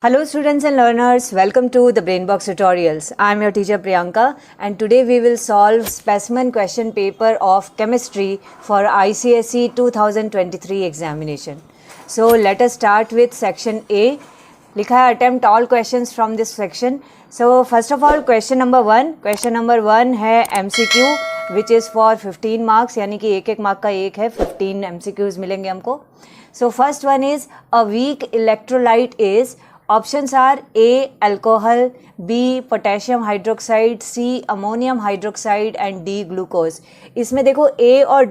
Hello students and learners, welcome to the Brainbox tutorials. I am your teacher Priyanka and today we will solve specimen question paper of chemistry for ICSE 2023 examination. So let us start with section A. लिखा है attempt all questions from this section. So first of all question number 1 है MCQ which is for 15 marks यानी कि एक mark का एक है 15 MCQs मिलेंगे हमको. So first one is a weak electrolyte is. Options are A. Alcohol, B. Potassium hydroxide, C. Ammonium hydroxide and D. Glucose. इसमें देखो A और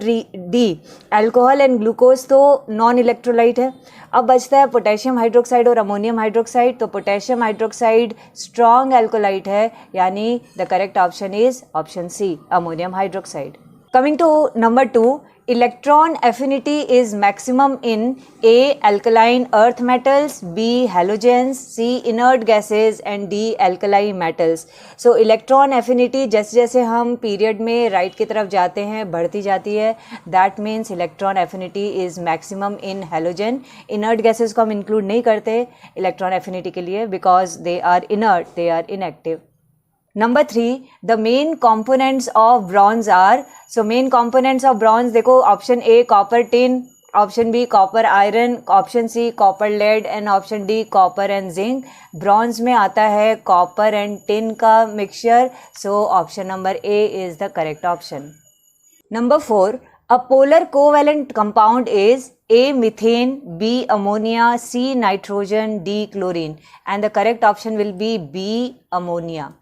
D अल्कोहल एंड ग्लूकोज तो नॉन इलेक्ट्रोलाइट है. अब बचता है पोटेशियम हाइड्रोक्साइड और अमोनियम हाइड्रोक्साइड. तो पोटेशियम हाइड्रोक्साइड स्ट्रॉन्ग अल्कोलाइट है यानी the correct option is option C ammonium hydroxide. Coming to number 2, electron affinity is maximum in A. alkaline earth metals, B. halogens, C. inert gases and D. alkali metals. So electron affinity जैसे जैसे हम period में right की तरफ जाते हैं बढ़ती जाती है. That means electron affinity is maximum in halogen. inert gases को हम इंक्लूड नहीं करते electron affinity के लिए because they are inert, they are inactive. Number 3, the main components of bronze are. So main components of bronze देखो option A copper tin, option B copper iron, option C copper lead and option D copper and zinc. Bronze में आता है copper and tin का mixture. So option number A is the correct option. Number 4, a polar covalent compound is A. methane, B. ammonia, C. nitrogen, D. chlorine and the correct option will be B. ammonia.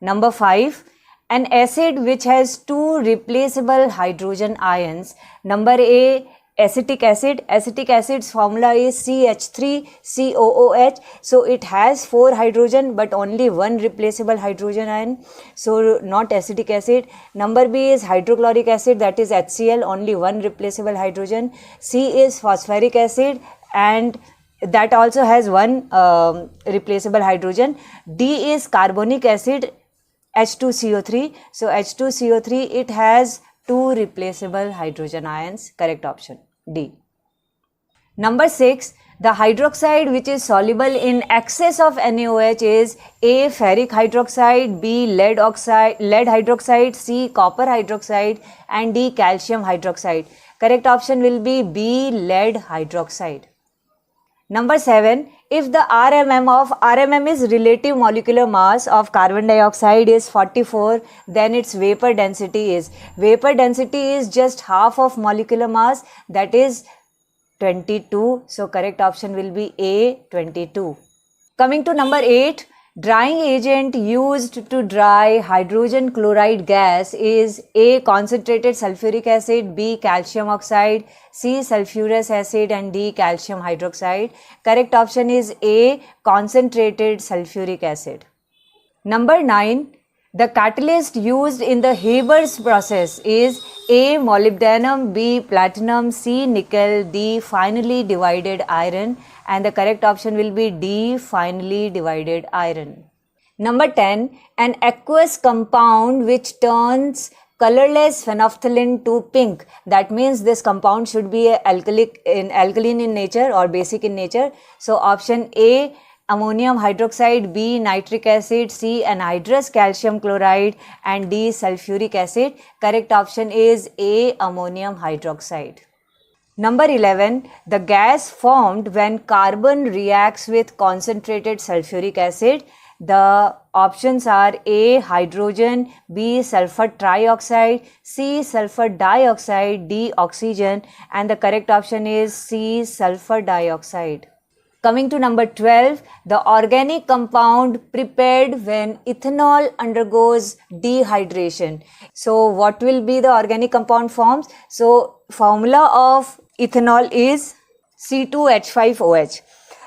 Number 5, an acid which has two replaceable hydrogen ions. Number A, acetic acid. Acetic acid's formula is CH3COOH. So it has 4 hydrogen but only one replaceable hydrogen ion. So not acetic acid. Number B is hydrochloric acid, that is HCl, only one replaceable hydrogen. C is phosphoric acid and that also has one replaceable hydrogen. D is carbonic acid, H2CO3. So H2CO3 it has 2 replaceable hydrogen ions. Correct option D. Number 6, the hydroxide which is soluble in excess of NaOH is A. ferric hydroxide, B. lead hydroxide, C. copper hydroxide and D. calcium hydroxide. Correct option will be B. lead hydroxide. Number 7, if the RMM is relative molecular mass of carbon dioxide is 44, then its vapor density is just half of molecular mass, that is 22. So correct option will be A, 22. Coming to number 8, drying agent used to dry hydrogen chloride gas is A. concentrated sulfuric acid, B. calcium oxide, C. sulfurous acid and D. calcium hydroxide. Correct option is A. concentrated sulfuric acid. Number 9, the catalyst used in the Haber's process is A. molybdenum, B. platinum, C. nickel, D. finely divided iron and the correct option will be D. finely divided iron. Number 10, an aqueous compound which turns colorless phenolphthalein to pink. That means this compound should be alkaline in nature or basic in nature. So option A, ammonium hydroxide, B. nitric acid, C. anhydrous calcium chloride and D. sulfuric acid. Correct option is A. ammonium hydroxide. Number 11, the gas formed when carbon reacts with concentrated sulfuric acid. The options are A. hydrogen, B. sulfur trioxide, C. sulfur dioxide, D. oxygen and the correct option is C. sulfur dioxide. Coming to number 12, the organic compound prepared when ethanol undergoes dehydration. So what will be the organic compound forms? So formula of ethanol is C2H5OH.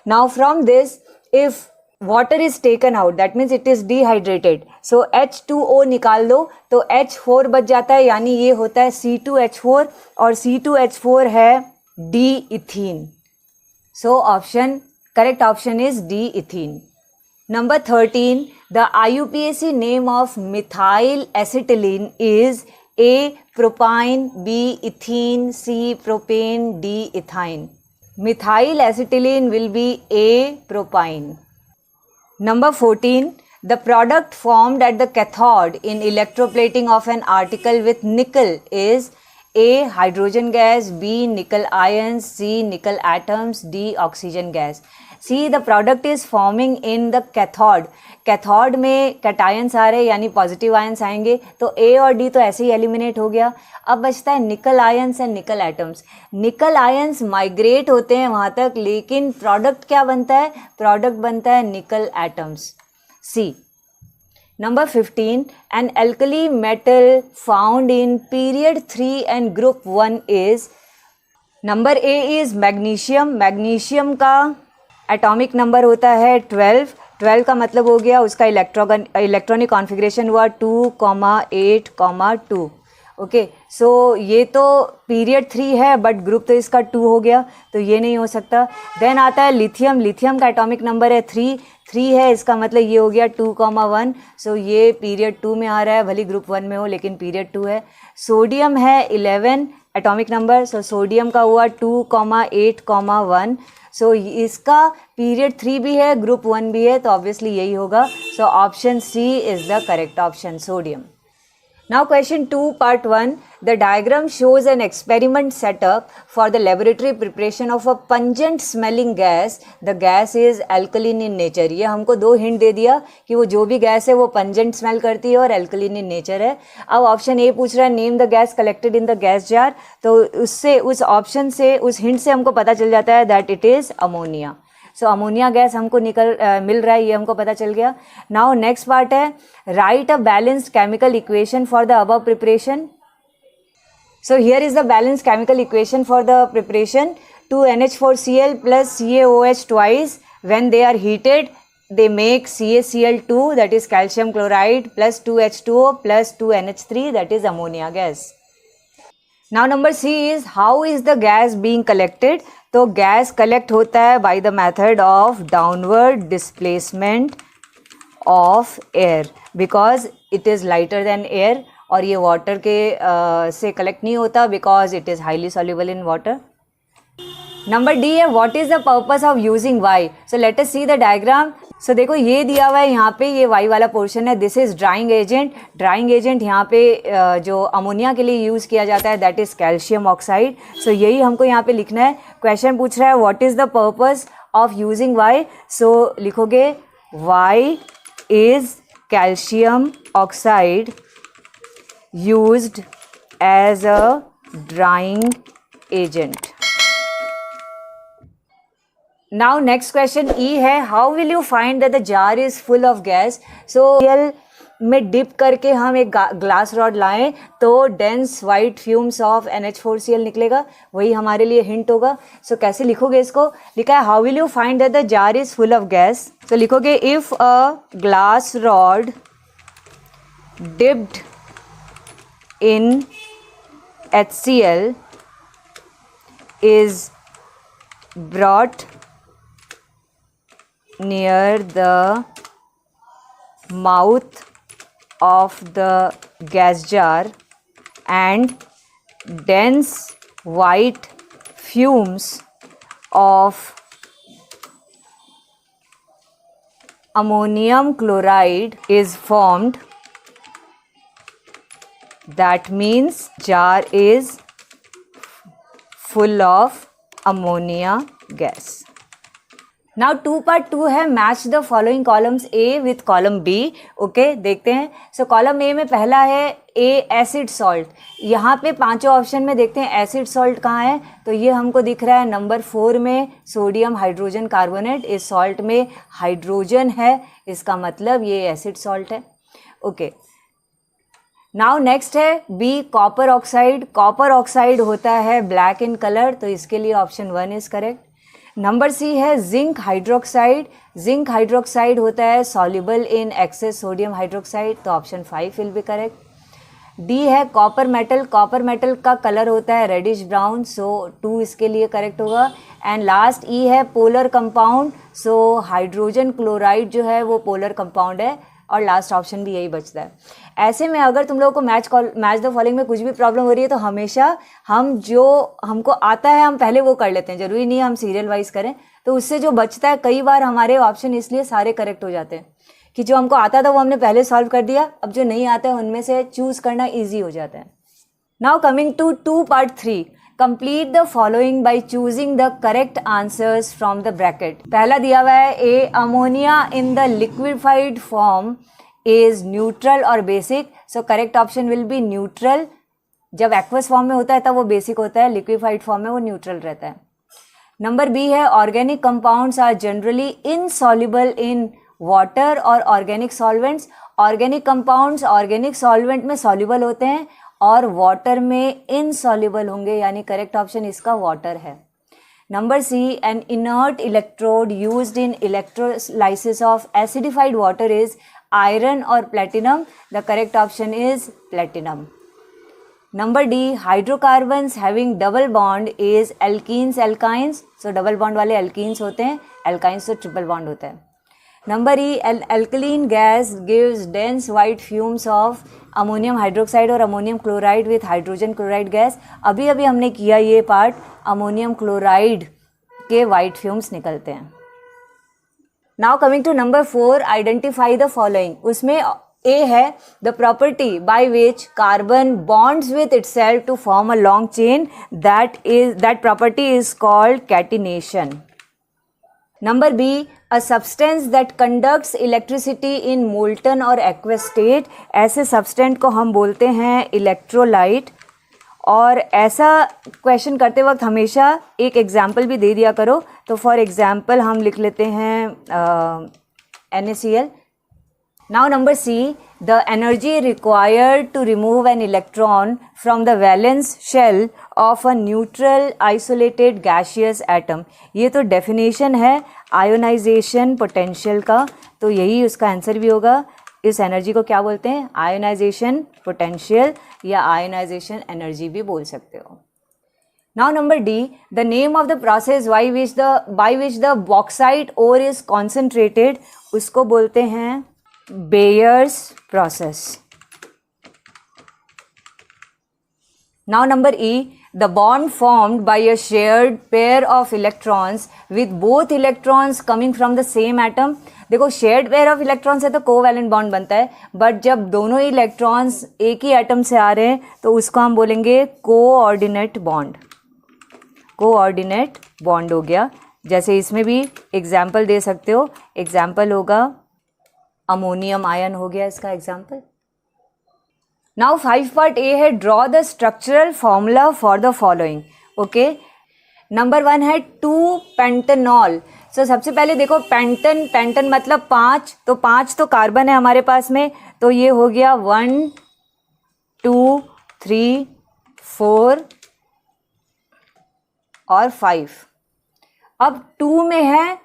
Now from this, if water is taken out, that means it is dehydrated. So H2O निकाल दो तो H4 बच जाता है यानी ये होता है C2H4 और C2H4 है D-ethene. So correct option is D-ethene. Number 13, the IUPAC name of methyl acetylene is A. propyne, B. ethene, C. propane, D. ethine. Methyl acetylene will be A. propyne. Number 14. The product formed at the cathode in electroplating of an article with nickel is A. hydrogen gas, B. nickel ions, C. nickel atoms, D. oxygen gas. See, the product is forming in the cathode. Cathode में cations आ रहे हैं यानी positive ions आएंगे, तो ए और D तो ऐसे ही eliminate हो गया. अब बचता है निकल आयंस एंड निकल एटम्स. निकल आयंस माइग्रेट होते हैं वहाँ तक, लेकिन प्रोडक्ट क्या बनता है? प्रोडक्ट बनता है निकल atoms. C. Number 15. An alkali metal found in period 3 and group 1 is. Number A is magnesium. Magnesium का एटॉमिक नंबर होता है 12. 12 का मतलब हो गया उसका इलेक्ट्रॉनिक कॉन्फ़िगरेशन हुआ 2,8,2. ओके, सो ये तो पीरियड 3 है बट ग्रुप तो इसका 2 हो गया, तो ये नहीं हो सकता. देन आता है लिथियम. लिथियम का एटॉमिक नंबर है 3 है, इसका मतलब ये हो गया 2,1. सो ये पीरियड 2 में आ रहा है, भले ग्रुप 1 में हो लेकिन पीरियड 2 है. सोडियम है 11 एटॉमिक नंबर, सो सोडियम का हुआ 2,8,1. सो इसका पीरियड 3 भी है, ग्रुप 1 भी है, तो ऑब्वियसली यही होगा. So option C is the correct option, sodium. Now question 2 part 1. The diagram shows an experiment setup for the laboratory preparation of a pungent smelling gas. The gas is alkaline in nature. ये हमको 2 hint दे दिया कि वो जो भी gas है वो pungent smell करती है और एल्कलिन इन नेचर है. अब ऑप्शन ए पूछ रहा है name the gas collected in the gas jar, तो उससे उस ऑप्शन से उस हिंट से हमको पता चल जाता है that it is ammonia. So ammonia gas हमको मिल रहा है, ये हमको पता चल गया. नाउ नेक्स्ट पार्ट है right a balanced chemical equation for the above preparation. So here is the balanced chemical equation for the preparation. 2NH4Cl plus CaOH twice. When they are heated they make CaCl2, that is calcium chloride, plus 2H2O plus 2NH3, that is ammonia gas. Now number C is how is the gas being collected. तो gas collect होता है by the method of downward displacement of air, because it is lighter than air. और ये water के से collect नहीं होता because it is highly soluble in water. Number D है what is the purpose of using Y. So let us see the diagram. So देखो ये दिया हुआ है यहाँ पे, ये वाई वाला पोर्शन है. This is drying agent. Drying agent यहाँ पे जो अमोनिया के लिए यूज़ किया जाता है दैट इज़ कैल्शियम ऑक्साइड. सो यही हमको यहाँ पे लिखना है. क्वेश्चन पूछ रहा है what is the purpose of using Y. So लिखोगे Y is calcium oxide used as a drying agent. Now next question E है how will you find that the jar is full of gas. So Cl में dip करके हम एक glass rod लाएं तो dense white fumes of NH4Cl निकलेगा, वही हमारे लिए हिंट होगा. सो कैसे लिखोगे इसको? लिखा है how will you find that the jar is full of gas. तो लिखोगे if a glass rod dipped in HCl is brought near the mouth of the gas jar and dense white fumes of ammonium chloride is formed. That means jar is full of ammonia gas. Now 2 part 2 है match the following columns A with column B. Okay, देखते हैं. सो column A में पहला है A acid salt. यहाँ पे पांचों option में देखते हैं एसिड सॉल्ट कहाँ है, तो ये हमको दिख रहा है नंबर 4 में सोडियम हाइड्रोजन कार्बोनेट. इस सॉल्ट में हाइड्रोजन है, इसका मतलब ये एसिड सॉल्ट है. ओके, नाउ नेक्स्ट है B copper oxide. Copper oxide होता है ब्लैक इन कलर, तो इसके लिए option 1 is correct. Number C है जिंक हाइड्रोक्साइड. जिंक हाइड्रोक्साइड होता है soluble in excess sodium hydroxide, तो option 5 will be correct. D है कॉपर मेटल. कॉपर मेटल का कलर होता है रेडिश ब्राउन, सो 2 इसके लिए करेक्ट होगा. एंड लास्ट E है polar compound. So hydrogen chloride जो है वो पोलर कंपाउंड है, और लास्ट ऑप्शन भी यही बचता है। ऐसे में अगर तुम लोगों को मैच द फॉलोइंग में कुछ भी प्रॉब्लम हो रही है तो हमेशा हम जो हमको आता है हम पहले वो कर लेते हैं, जरूरी नहीं है हम सीरियल वाइज करें। तो उससे जो बचता है, कई बार हमारे ऑप्शन इसलिए सारे करेक्ट हो जाते हैं कि जो हमको आता था वो हमने पहले सॉल्व कर दिया, अब जो नहीं आता है उनमें से चूज करना ईजी हो जाता है। Now coming to 2 part 3, complete the following by choosing the correct answers from the bracket. पहला दिया हुआ है A, ammonia in the liquefied form is neutral और basic. So correct option will be neutral. जब aqueous form में होता है तब वो बेसिक होता है, लिक्विफाइड फॉर्म में वो न्यूट्रल रहता है। नंबर बी है organic compounds are generally insoluble in water और organic solvents. Organic compounds organic solvent में सॉल्युबल होते हैं और वाटर में इनसॉल्युबल होंगे, यानी करेक्ट ऑप्शन इसका वाटर है। Number C, an inert electrode used in electrolysis of acidified water is iron और platinum. The correct option is platinum. Number D, hydrocarbons having double bond is alkenes alkynes. So double bond वाले alkenes होते हैं, alkynes तो triple bond होता है। Number E, an alkaline gas gives dense white fumes of ammonium hydroxide और ammonium chloride with hydrogen chloride gas. अभी अभी हमने किया ये पार्ट, अमोनियम क्लोराइड के वाइट फ्यूम्स निकलते हैं। Now coming to number 4, identify the following. उसमें ए है the property by which carbon bonds with itself to form a long chain, that property is called catenation. Number B, a substance that conducts electricity in molten or aqueous state. ऐसे substance को हम बोलते हैं electrolyte. और ऐसा question करते वक्त हमेशा एक एग्जाम्पल भी दे दिया करो। तो फॉर एग्जाम्पल हम लिख लेते हैं NaCl। Now number C, the energy required to remove an electron from the valence shell of a neutral isolated gaseous atom। ये तो डेफिनेशन है आयोनाइजेशन पोटेंशियल का, तो यही उसका आंसर भी होगा। इस एनर्जी को क्या बोलते हैं? आयोनाइजेशन पोटेंशियल या आयोनाइजेशन एनर्जी भी बोल सकते हो। Now number D, the name of the process by which the bauxite ore is concentrated, उसको बोलते हैं Bayer's process. Now number E, the bond formed by a shared pair of electrons with both electrons coming from the same atom। देखो shared pair of electrons है तो covalent bond बनता है, but जब दोनों इलेक्ट्रॉन्स एक ही एटम से आ रहे हैं तो उसको हम बोलेंगे कोऑर्डिनेट बॉन्ड। कोऑर्डिनेट बॉन्ड हो गया। जैसे इसमें भी एग्जाम्पल दे सकते हो, एग्जाम्पल होगा अमोनियम आयन हो गया इसका एग्जाम्पल। नाउ 5 पार्ट ए है draw the structural formula for the following. Okay, number 1 है 2 पेंटेनॉल। सो सबसे पहले देखो पेंटन मतलब 5, तो 5 तो कार्बन है हमारे पास में, तो ये हो गया 1 2 3 4 और 5। अब 2 में है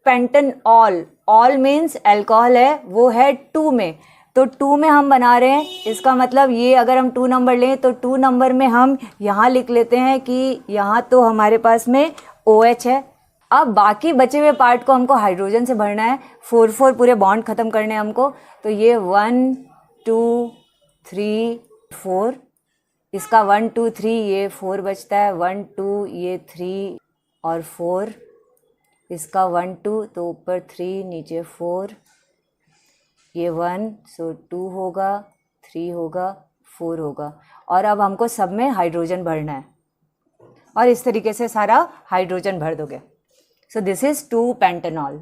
पेंटेनॉल, ऑल मीन्स अल्कोहल है, वो है 2 में, तो 2 में हम बना रहे हैं। इसका मतलब ये अगर हम 2 नंबर लें तो 2 नंबर में हम यहाँ लिख लेते हैं कि यहाँ तो हमारे पास में OH है। अब बाकी बचे हुए पार्ट को हमको हाइड्रोजन से भरना है, 4 पूरे बॉन्ड खत्म करने हैं हमको, तो ये 1 2 3 4, इसका 1 2 3 ये 4 बचता है, 1 2 ये 3 और 4, इसका 1 2 तो ऊपर 3 नीचे 4, ये 1 सो 2 होगा, 3 होगा, 4 होगा, और अब हमको सब में हाइड्रोजन भरना है और इस तरीके से सारा हाइड्रोजन भर दोगे। So this is 2 pentanol.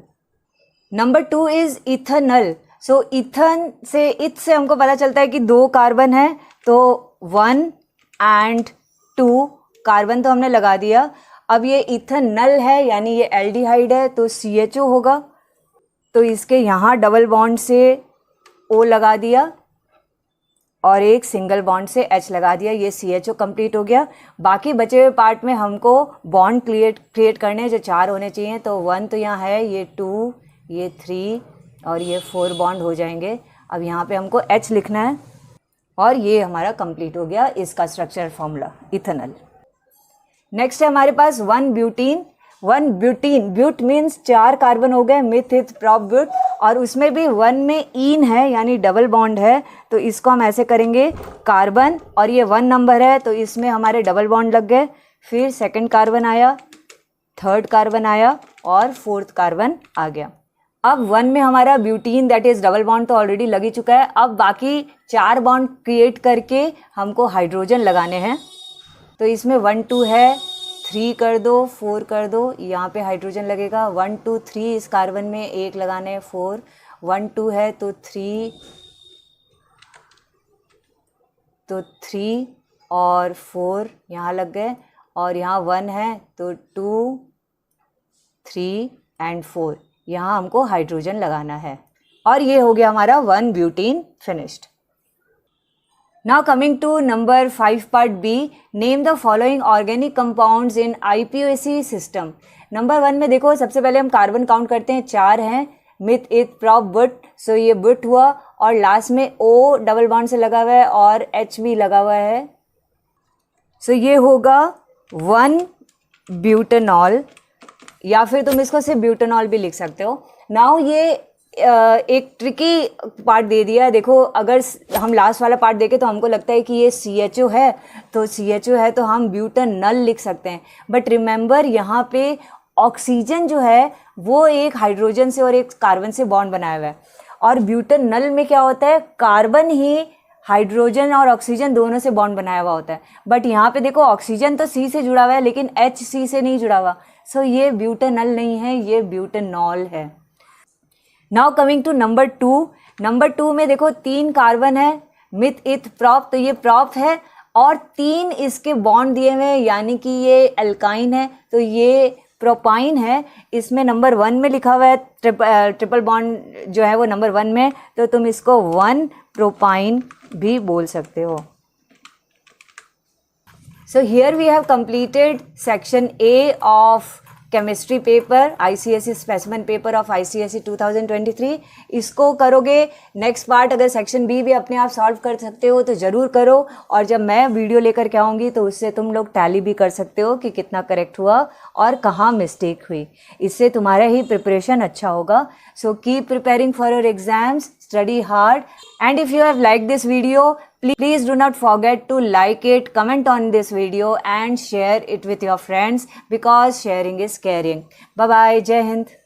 Number 2 is ethanol. So Ethan से इथ से हमको पता चलता है कि 2 कार्बन है, तो 1 एंड 2 कार्बन तो हमने लगा दिया। अब ये इथेनॉल है यानी ये एल्डिहाइड है, तो CHO होगा, तो इसके यहाँ डबल बॉन्ड से O लगा दिया और एक सिंगल बॉन्ड से H लगा दिया, ये CHO कंप्लीट हो गया। बाकी बचे हुए पार्ट में हमको बॉन्ड क्रिएट करने हैं जो 4 होने चाहिए, तो 1 तो यहाँ है, ये 2 ये 3 और ये 4 बॉन्ड हो जाएंगे। अब यहाँ पे हमको H लिखना है और ये हमारा कंप्लीट हो गया इसका स्ट्रक्चर फॉर्मूला इथेनॉल। नेक्स्ट है हमारे पास 1 ब्यूटीन। ब्यूट मीन्स 4 कार्बन हो गए, मिथ इथ प्रॉप ब्यूट, और उसमें भी 1 में इन है यानी डबल बॉन्ड है, तो इसको हम ऐसे करेंगे कार्बन, और ये 1 नंबर है तो इसमें हमारे डबल बॉन्ड लग गए। फिर सेकंड कार्बन आया, थर्ड कार्बन आया और फोर्थ कार्बन आ गया। अब 1 में हमारा butene that is double bond तो ऑलरेडी लग ही चुका है। अब बाकी 4 बॉन्ड क्रिएट करके हमको हाइड्रोजन लगाने हैं। तो इसमें 1 2 है, 3 कर दो, 4 कर दो, यहाँ पे हाइड्रोजन लगेगा। 1 2 3 इस कार्बन में एक लगाने हैं, 4 1 2 है तो 3 और 4 यहाँ लग गए, और यहाँ 1 है तो 2 3 एंड 4 यहाँ हमको हाइड्रोजन लगाना है। और ये हो गया हमारा 1 butene finished. Now coming to number 5 part B, name the following organic compounds in IUPAC system. Number 1 में देखो, सबसे पहले हम कार्बन काउंट करते हैं, 4 हैं, मिथ इथ प्रॉप बुट, सो ये बुट हुआ, और लास्ट में O डबल बॉन्ड से लगा हुआ है और H भी लगा हुआ है, सो ये होगा 1 ब्यूटेनॉल, या फिर तुम इसको सिर्फ ब्यूटेनॉल भी लिख सकते हो। नाउ ये एक ट्रिकी पार्ट दे दिया है। देखो, अगर हम लास्ट वाला पार्ट देखें तो हमको लगता है कि ये CHO है, तो CHO है तो हम ब्यूटेनल लिख सकते हैं, बट रिमेंबर यहाँ पे ऑक्सीजन जो है वो एक हाइड्रोजन से और एक कार्बन से बॉन्ड बनाया हुआ है, और ब्यूटेनल में क्या होता है, कार्बन ही हाइड्रोजन और ऑक्सीजन दोनों से बॉन्ड बनाया हुआ होता है। बट यहाँ पे देखो, ऑक्सीजन तो C से जुड़ा हुआ है लेकिन H C से नहीं जुड़ा हुआ, सो ये ब्यूटेनल नहीं है, ये ब्यूटेनॉल है। Now coming to number 2, number 2 में देखो 3 कार्बन है, मिथ इथ प्रॉप, तो ये प्रॉप है, और 3 इसके बॉन्ड दिए हुए हैं यानी कि ये अल्काइन है, तो ये प्रोपाइन है। इसमें नंबर 1 में लिखा हुआ है ट्रिपल बॉन्ड जो है वो नंबर 1 में, तो तुम इसको 1 प्रोपाइन भी बोल सकते हो। So here we have completed section A of chemistry paper, ICSE specimen paper of ICSE 2023। इसको करोगे, नेक्स्ट पार्ट अगर सेक्शन बी भी अपने आप सॉल्व कर सकते हो तो ज़रूर करो, और जब मैं वीडियो लेकर के आऊँगी तो उससे तुम लोग टैली भी कर सकते हो कि कितना करेक्ट हुआ और कहाँ मिस्टेक हुई। इससे तुम्हारा ही प्रिपरेशन अच्छा होगा। So keep preparing for your exams, study hard, and if you have liked this video, please do not forget to like it, comment on this video and share it with your friends, because sharing is caring. Bye bye, Jai Hind.